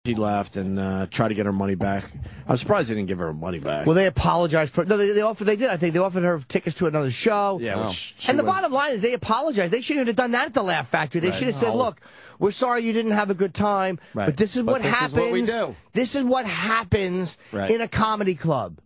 She left and tried to get her money back. I'm surprised they didn't give her money back. Well, they apologized. No, they offered. They did. I think they offered her tickets to another show. Yeah. And the bottom line is they apologized. They shouldn't have done that at the Laugh Factory. They should have said, "Look, we're sorry you didn't have a good time, but this is what happens. Is what we do. This is what happens in a comedy club."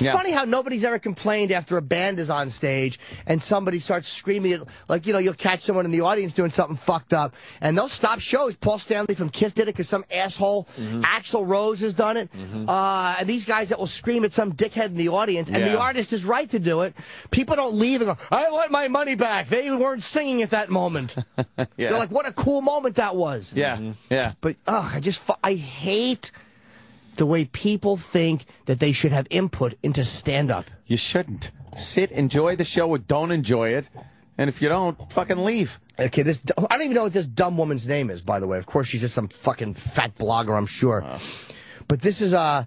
It's funny how nobody's ever complained after a band is on stage and somebody starts screaming, like, you know, you'll catch someone in the audience doing something fucked up, and they'll stop shows. Paul Stanley from Kiss did it because some asshole, Axl Rose, has done it. And these guys that will scream at some dickhead in the audience, and the artist is right to do it. People don't leave and go, I want my money back. They weren't singing at that moment. They're like, what a cool moment that was. But, I hate the way people think that they should have input into stand-up. You shouldn't. Sit, enjoy the show, or don't enjoy it. And if you don't, fucking leave. Okay, I don't even know what this dumb woman's name is, by the way. Of course, she's just some fucking fat blogger, I'm sure. But this is, go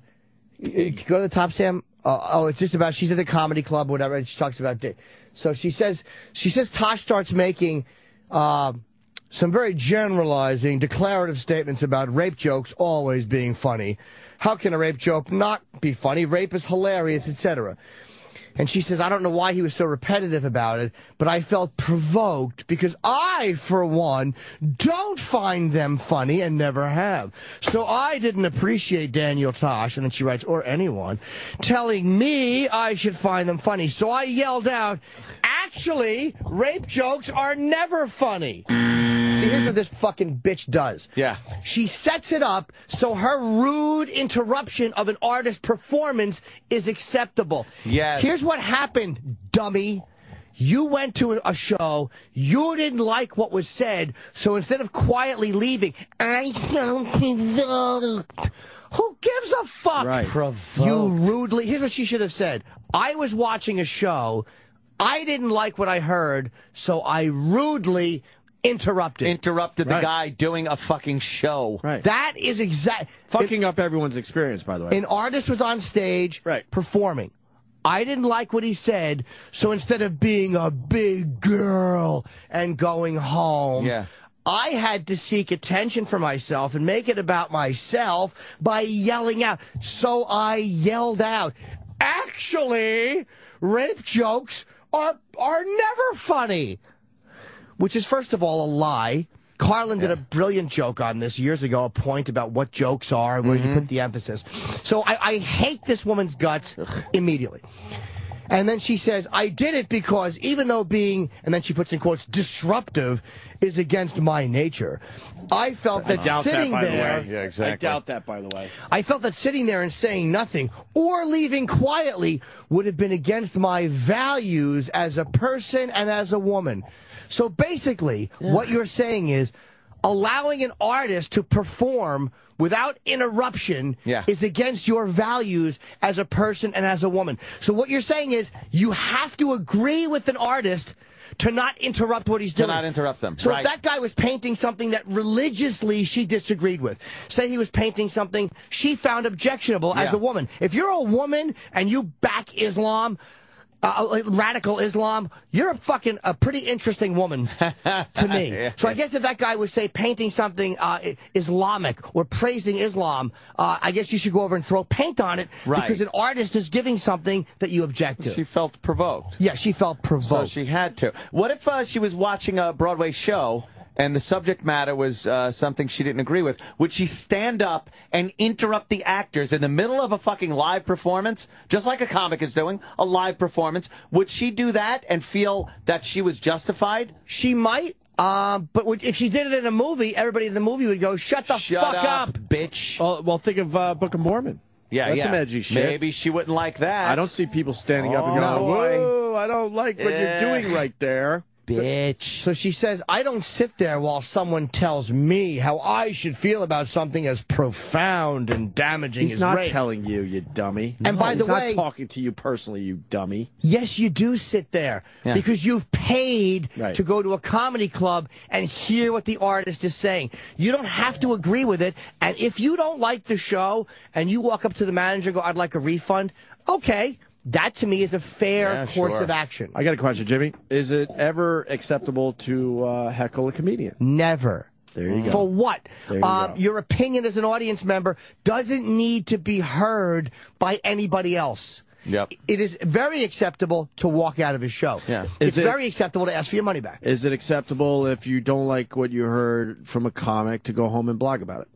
to the top, Sam. It's just about, she's at the comedy club, whatever, and she talks about, so she says Tosh starts making, some very generalizing, declarative statements about rape jokes always being funny. How can a rape joke not be funny? Rape is hilarious, etc. And she says, I don't know why he was so repetitive about it, but I felt provoked because I, for one, don't find them funny and never have. So I didn't appreciate Daniel Tosh, and then she writes, or anyone, telling me I should find them funny. So I yelled out, actually, rape jokes are never funny. See, here's what this fucking bitch does. She sets it up so her rude interruption of an artist's performance is acceptable. Here's what happened, dummy. You went to a show, you didn't like what was said, so instead of quietly leaving, I don't provoked. Who gives a fuck? Provoked. You rudely. Here's what she should have said. I was watching a show. I didn't like what I heard, so I rudely interrupted the guy doing a fucking show. That is fucking up everyone's experience, by the way. An artist was on stage performing. I didn't like what he said, so instead of being a big girl and going home, I had to seek attention for myself and make it about myself by yelling out. So I yelled out, actually, rape jokes are never funny. Which is, first of all, a lie. Carlin did a brilliant joke on this years ago, a point about what jokes are, where you put the emphasis. So I hate this woman's guts immediately. And then she says, I did it because even though being, and then she puts in quotes, disruptive is against my nature, I felt that sitting there... I doubt that, by the way. I felt that sitting there and saying nothing or leaving quietly would have been against my values as a person and as a woman. So basically, what you're saying is allowing an artist to perform without interruption is against your values as a person and as a woman. So what you're saying is you have to agree with an artist to not interrupt what he's doing. To not interrupt them. So if that guy was painting something that religiously she disagreed with, say he was painting something she found objectionable as a woman. If you're a woman and you back Islam, radical Islam, you're a pretty interesting woman to me. So I guess if that guy would say painting something Islamic or praising Islam, I guess you should go over and throw paint on it because an artist is giving something that you object to. She felt provoked. Yeah, she felt provoked. So she had to. What if she was watching a Broadway show and the subject matter was something she didn't agree with? Would she stand up and interrupt the actors in the middle of a fucking live performance, just like a comic is doing, a live performance? Would she do that and feel that she was justified? She might. But if she did it in a movie, everybody in the movie would go, shut the fuck up, bitch. Well, think of Book of Mormon. That's some edgy shit. Maybe she wouldn't like that. I don't see people standing up and going, whoa, I don't like what you're doing right there. Bitch. So she says, I don't sit there while someone tells me how I should feel about something as profound and damaging as rape. He's not telling you, you dummy. And by the way, he's not talking to you personally, you dummy. Yes, you do sit there because you've paid to go to a comedy club and hear what the artist is saying. You don't have to agree with it. And if you don't like the show and you walk up to the manager and go, I'd like a refund, okay. That, to me, is a fair course of action. I got a question, Jimmy. Is it ever acceptable to heckle a comedian? Never. There you go. For what? There you go. Your opinion as an audience member doesn't need to be heard by anybody else. Yep. It is very acceptable to walk out of his show. Yeah. It's very acceptable to ask for your money back. Is it acceptable if you don't like what you heard from a comic to go home and blog about it?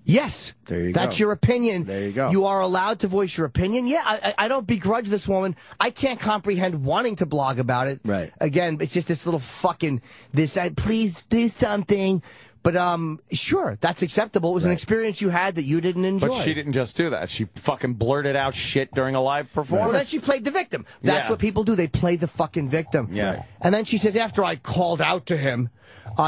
Yes. There you go. That's your opinion. There you go. You are allowed to voice your opinion. Yeah, I don't begrudge this woman. I can't comprehend wanting to blog about it. Right. Again, it's just this little fucking, please do something. But, sure, that's acceptable. It was an experience you had that you didn't enjoy. But she didn't just do that. She fucking blurted out shit during a live performance. Well, then she played the victim. That's what people do. They play the fucking victim. Yeah. And then she says, after I called out to him,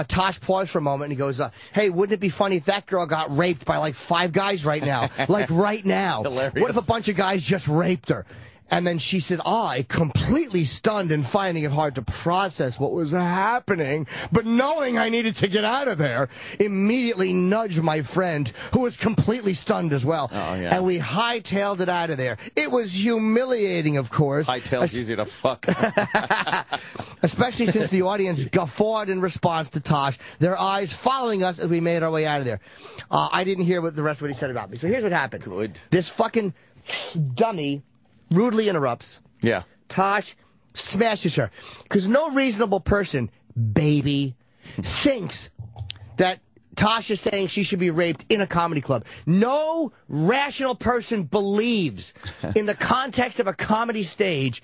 Tosh paused for a moment and he goes, hey, wouldn't it be funny if that girl got raped by like 5 guys right now? Like right now. Hilarious. What if a bunch of guys just raped her? And then she said, I, completely stunned and finding it hard to process what was happening, but knowing I needed to get out of there, immediately nudged my friend, who was completely stunned as well. Oh, yeah. And we hightailed it out of there. It was humiliating, of course. Hightail's easy to fuck. Especially since the audience guffawed in response to Tosh, their eyes following us as we made our way out of there. I didn't hear what the rest of what he said about me. So here's what happened. Good. This fucking dummy rudely interrupts. Yeah. Tosh smashes her. Because no reasonable person, baby, thinks that Tosh is saying she should be raped in a comedy club. No rational person believes, in the context of a comedy stage,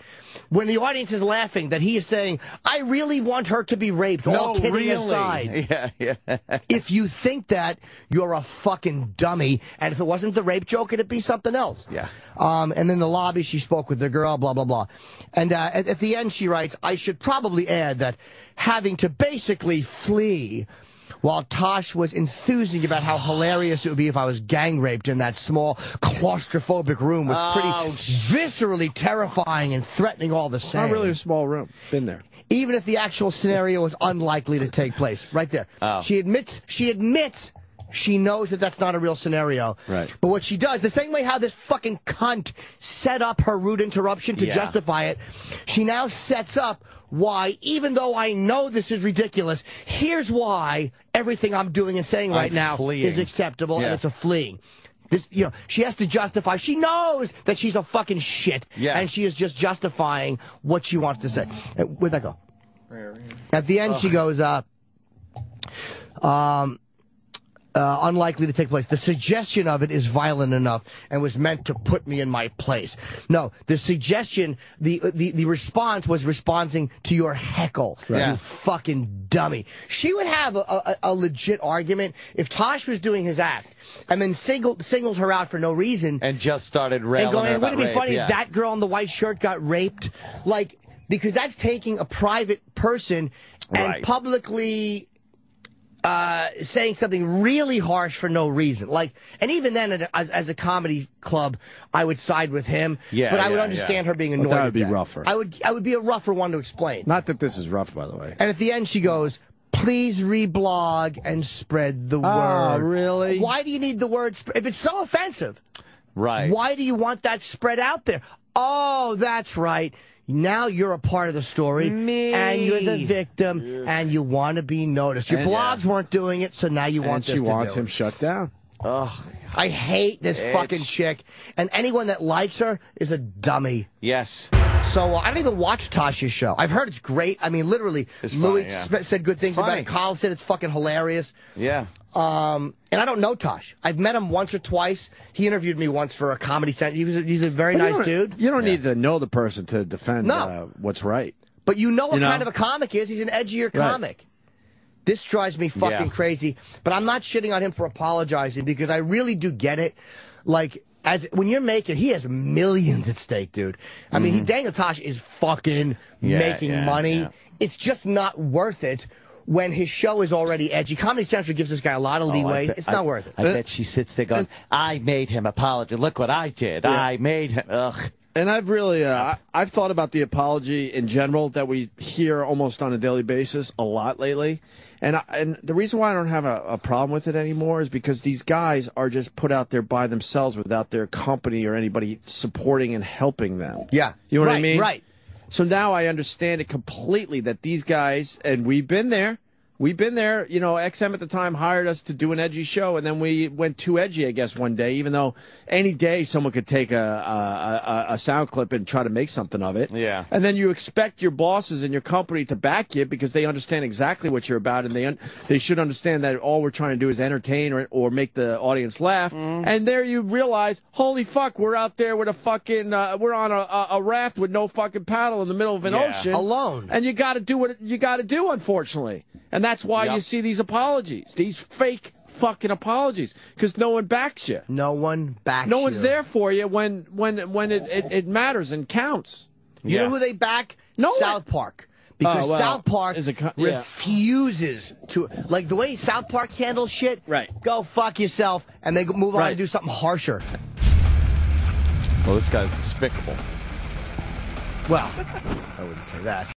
when the audience is laughing, that he is saying, I really want her to be raped, all kidding aside. Yeah. If you think that, you're a fucking dummy. And if it wasn't the rape joke, it'd be something else. Yeah. And then in the lobby, she spoke with the girl, blah, blah, blah. And at the end, she writes, I should probably add that having to basically flee while Tosh was enthusing about how hilarious it would be if I was gang raped in that small, claustrophobic room was pretty viscerally terrifying and threatening all the same. Not really a small room. Been there. Even if the actual scenario was unlikely to take place. Right there. Oh. She admits she knows that that's not a real scenario. Right. But what she does, the same way how this fucking cunt set up her rude interruption to justify it, she now sets up why, even though I know this is ridiculous, here's why everything I'm doing and saying right now is acceptable, and it's a fleeing. This, she has to justify. She knows that she's a fucking shit, and she is just justifying what she wants to say. Where'd that go? At the end, she goes, unlikely to take place. The suggestion of it is violent enough and was meant to put me in my place. No, the suggestion, the response was responding to your heckle. Right. You fucking dummy. She would have a legit argument if Tosh was doing his act and then singled her out for no reason. And just started railing and going, her about wouldn't it be funny rape? if that girl in the white shirt got raped? Like, because that's taking a private person and publicly saying something really harsh for no reason. Like, and even then, as a comedy club, I would side with him. Yeah, but I would understand her being annoyed. That would be rougher. I would be a rougher one to explain. Not that this is rough, by the way. And at the end, she goes, please reblog and spread the word. Oh, really? Why do you need the word? If it's so offensive, right? Why do you want that spread out there? Oh, that's right. Now you're a part of the story, and you're the victim, and you want to be noticed. Your blogs weren't doing it, so now you want this to do it. And she wants him shut down. Oh, I hate this fucking chick, and anyone that likes her is a dummy. Yes. So I don't even watch Tasha's show. I've heard it's great. I mean, literally, Louis said good things about it. Kyle said it's fucking hilarious. Yeah. And I don't know Tosh. I've met him once or twice. He interviewed me once for a comedy center. He's a very nice dude. You don't need to know the person to defend what's right. But you know what kind of a comic is. He's an edgier comic. This drives me fucking crazy. But I'm not shitting on him for apologizing because I really do get it. Like, when you're making, he has millions at stake, dude. I mean, Daniel Tosh is fucking making money. Yeah. It's just not worth it. When his show is already edgy. Comedy Central gives this guy a lot of leeway. It's not worth it. I bet she sits there going, I made him apologize. Look what I did. Yeah. I made him. Ugh. And I've really, I've thought about the apology in general that we hear almost on a daily basis a lot lately. And the reason why I don't have a problem with it anymore is because these guys are just put out there by themselves without their company or anybody supporting and helping them. Yeah. You know what I mean? Right. So now I understand it completely that these guys, and we've been there, We've been there. You know, XM at the time hired us to do an edgy show, and then we went too edgy, I guess, one day, even though any day someone could take a sound clip and try to make something of it. Yeah. And then you expect your bosses and your company to back you because they understand exactly what you're about, and they should understand that all we're trying to do is entertain or make the audience laugh. And there you realize, holy fuck, we're out there with a fucking, we're on a raft with no fucking paddle in the middle of an ocean. Alone. And you got to do what you got to do, unfortunately. And that's why you see these apologies, these fake fucking apologies, because no one backs you. No one backs you. No one's there for you when it matters and counts. You know who they back? No South Park. Because South Park refuses to, like the way South Park handles shit. Right. Go fuck yourself, and they move on and do something harsher. Well, this guy's despicable. Well, I wouldn't say that.